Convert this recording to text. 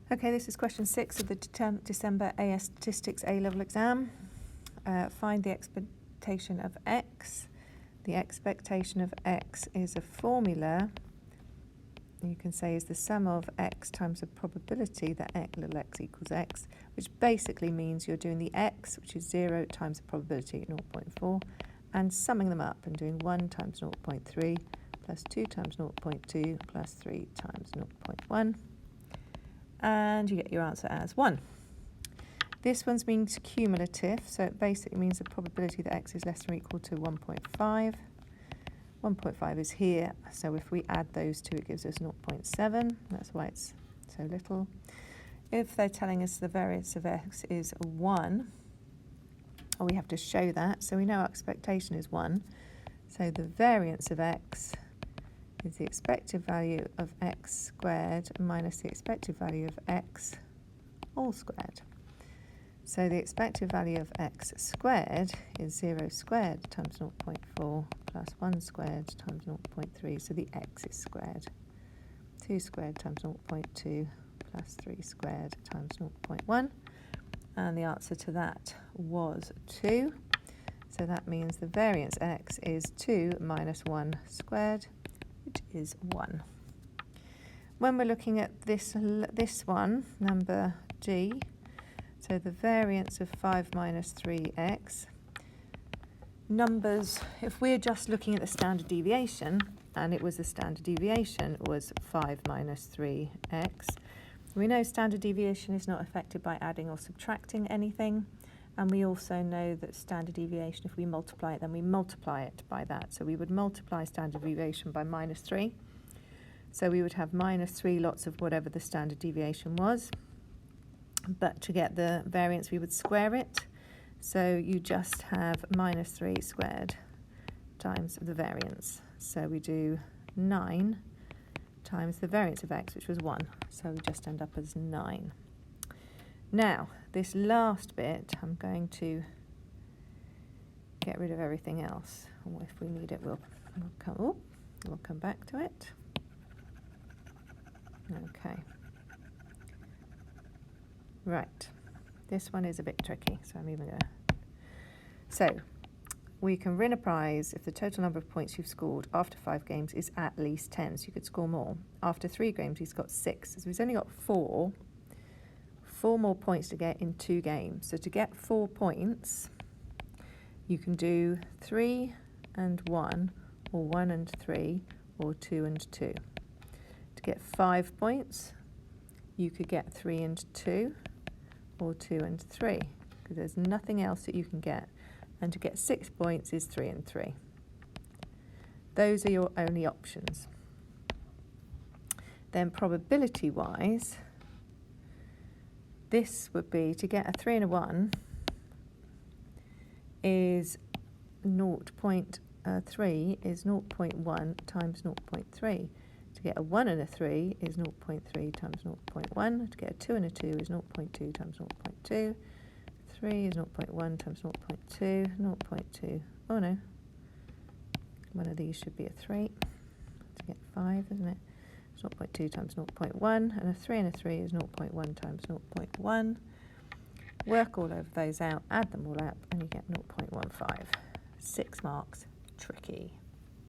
Okay, this is question 6 of the December AS Statistics A-level exam. Find the expectation of x. The expectation of x is a formula you can say is the sum of x times the probability that little x equals x, which basically means you're doing the x, which is 0, times the probability, 0.4, and summing them up and doing 1 times 0.3 plus 2 times 0.2 plus 3 times 0.1. And you get your answer as 1. This one means cumulative, so it basically means the probability that x is less than or equal to 1.5. 1.5 is here, so if we add those two, it gives us 0.7. That's why it's so little. If they're telling us the variance of x is 1, we have to show that, so we know our expectation is 1. So the variance of x is the expected value of x squared minus the expected value of x all squared. So the expected value of x squared is 0 squared times 0.4 plus 1 squared times 0.3, so the x is squared. 2 squared times 0.2 plus 3 squared times 0.1. And the answer to that was 2. So that means the variance x is 2 minus 1 squared, which is 1. When we're looking at this one, number G, so the variance of 5 minus 3x, numbers, if we're just looking at the standard deviation, and it was the standard deviation was 5 minus 3x, we know standard deviation is not affected by adding or subtracting anything, and we also know that standard deviation, if we multiply it, then we multiply it by that. So we would multiply standard deviation by minus 3. So we would have minus 3 lots of whatever the standard deviation was. But to get the variance, we would square it. So you just have minus 3 squared times the variance. So we do 9 times the variance of x, which was 1. So we just end up as 9. Now, this last bit, I'm going to get rid of everything else. Or if we need it, we'll come back to it. Okay. Right. This one is a bit tricky, so I'm even going to... So, we can win a prize if the total number of points you've scored after 5 games is at least 10, so you could score more. After 3 games, he's got 6, so he's only got 4 more points to get in 2 games. So to get 4 points, you can do 3 and 1, or 1 and 3, or 2 and 2. To get 5 points, you could get 3 and 2, or 2 and 3, because there's nothing else that you can get. And to get 6 points is 3 and 3. Those are your only options. Then probability-wise, this would be to get a 3 and a 1 is 0.3 is 0.1 times 0.3. To get a 1 and a 3 is 0.3 times 0.1. To get a 2 and a 2 is 0.2 times 0.2. 3 is 0.1 times 0.2. 0.2. Oh no. One of these should be a 3. To get 5, isn't it? It's 0.2 times 0.1. And a 3 and a 3 is 0.1 times 0.1. Work all of those out, add them all up, and you get 0.15. 6 marks. Tricky.